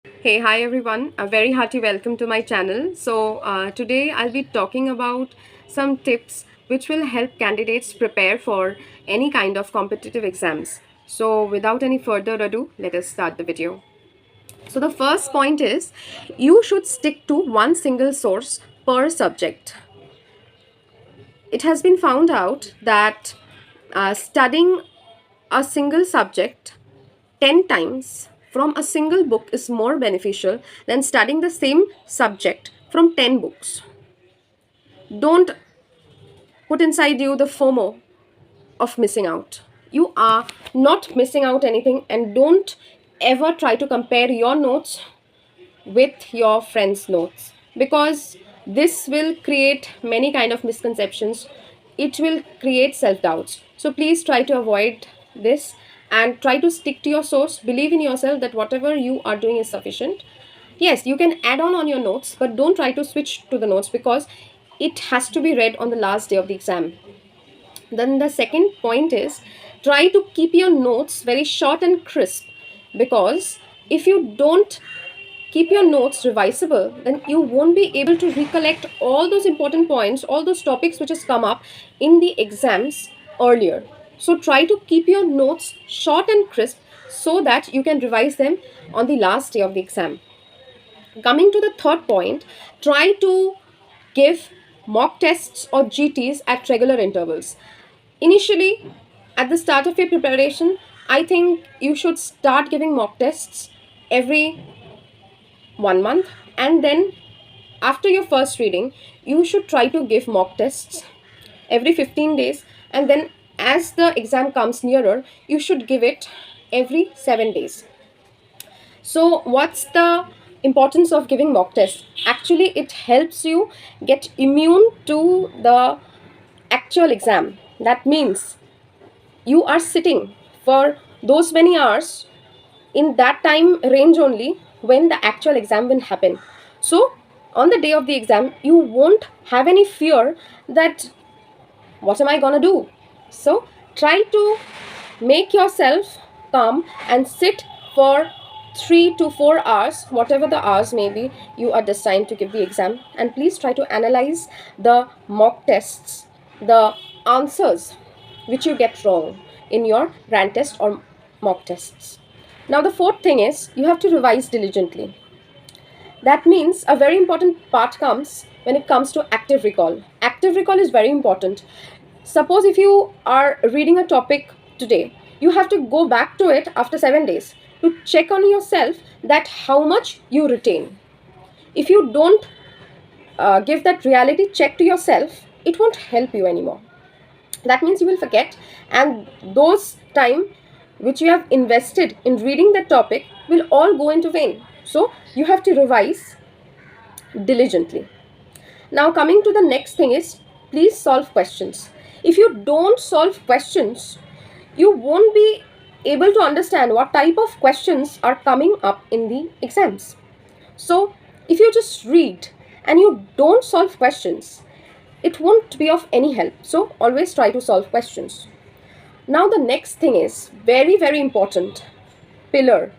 Hey, hi everyone. A very hearty welcome to my channel. Today I'll be talking about some tips which will help candidates prepare for any kind of competitive exams. So, without any further ado, let us start the video. So, the first point is you should stick to one single source per subject. It has been found out that studying a single subject 10 times from a single book is more beneficial than studying the same subject from 10 books. Don't put inside you the FOMO of missing out. You are not missing out anything, and don't ever try to compare your notes with your friends' notes, because this will create many kind of misconceptions. It will create self-doubts. So please try to avoid this and try to stick to your source. Believe in yourself that whatever you are doing is sufficient. Yes, you can add on your notes, but don't try to switch to the notes, because it has to be read on the last day of the exam. Then the second point is try to keep your notes very short and crisp, because if you don't keep your notes revisable, then you won't be able to recollect all those important points, all those topics which has come up in the exams earlier. So try to keep your notes short and crisp so that you can revise them on the last day of the exam. Coming to the third point, try to give mock tests or GTs at regular intervals. Initially, at the start of your preparation, I think you should start giving mock tests every 1 month, and then after your first reading you should try to give mock tests every 15 days, and then as the exam comes nearer you should give it every 7 days. So what's the importance of giving mock tests? Actually, it helps you get immune to the actual exam. That means you are sitting for those many hours in that time range only when the actual exam will happen. So on the day of the exam you won't have any fear that what am I gonna do. So try to make yourself calm and sit for 3 to 4 hours, whatever the hours may be you are destined to give the exam, and please try to analyze the mock tests, the answers which you get wrong in your grand test or mock tests. Now the fourth thing is you have to revise diligently. That means a very important part comes when it comes to active recall. Active recall is very important. Suppose if you are reading a topic today, you have to go back to it after 7 days to check on yourself that how much you retain. If you don't give that reality check to yourself, it won't help you anymore. That means you will forget, and those time which you have invested in reading that topic will all go into vain. So you have to revise diligently. Now coming to the next thing is please solve questions. If you don't solve questions, you won't be able to understand what type of questions are coming up in the exams. So if you just read and you don't solve questions, it won't be of any help. So always try to solve questions. Now the next thing is very, very important pillar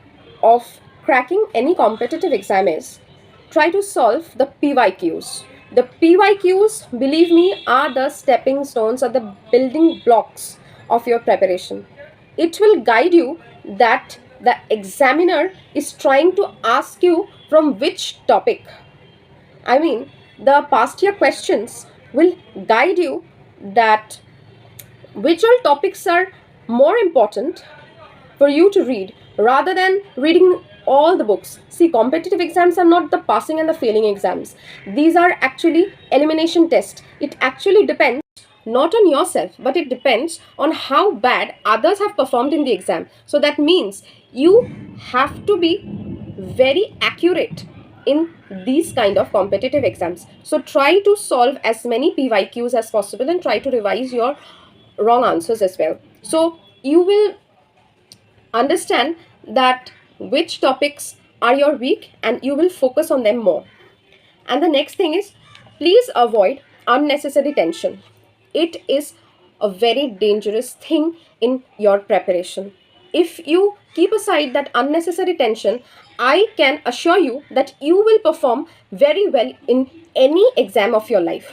of cracking any competitive exam is try to solve the PYQs. The PYQs, believe me, are the stepping stones or the building blocks of your preparation. It will guide you that the examiner is trying to ask you from which topic. I mean, the past year questions will guide you that which all topics are more important for you to read rather than reading all the books. See, competitive exams are not the passing and the failing exams. These are actually elimination tests. It actually depends not on yourself, but it depends on how bad others have performed in the exam. So that means you have to be very accurate in these kind of competitive exams. So try to solve as many PYQs as possible and try to revise your wrong answers as well. So you will understand that which topics are your weak and you will focus on them more. And the next thing is please avoid unnecessary tension. It is a very dangerous thing in your preparation. If you keep aside that unnecessary tension, I can assure you that you will perform very well in any exam of your life.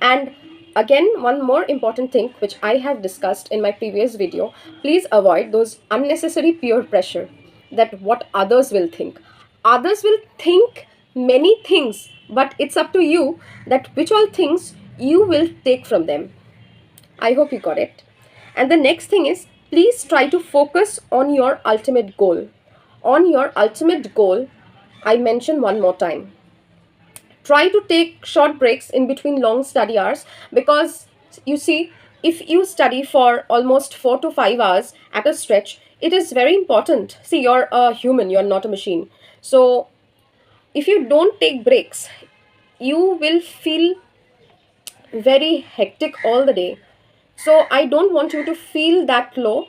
And again, one more important thing which I have discussed in my previous video, please avoid those unnecessary peer pressure, that what others will think. Others will think many things, but it's up to you that which all things you will take from them. I hope you got it. And the next thing is, please try to focus on your ultimate goal. On your ultimate goal, I mention one more time. Try to take short breaks in between long study hours, because you see, if you study for almost 4 to 5 hours at a stretch, it is very important. See, you're a human, you're not a machine. So if you don't take breaks, you will feel very hectic all the day. So I don't want you to feel that low.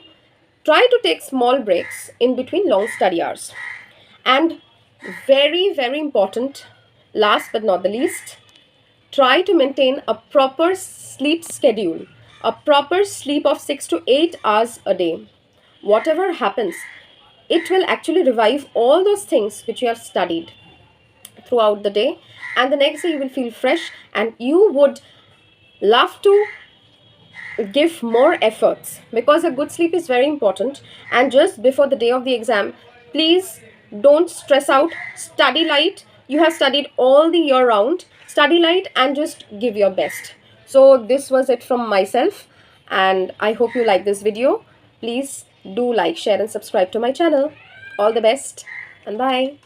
Try to take small breaks in between long study hours. And very, very important, last but not the least, try to maintain a proper sleep schedule, a proper sleep of 6 to 8 hours a day. Whatever happens, it will actually revive all those things which you have studied throughout the day, and the next day you will feel fresh and you would love to give more efforts, because a good sleep is very important. And just before the day of the exam, please don't stress out. Study light. You have studied all the year round. Study light and just give your best. So this was it from myself, and I hope you like this video. Please do like, share and subscribe to my channel. All the best and bye.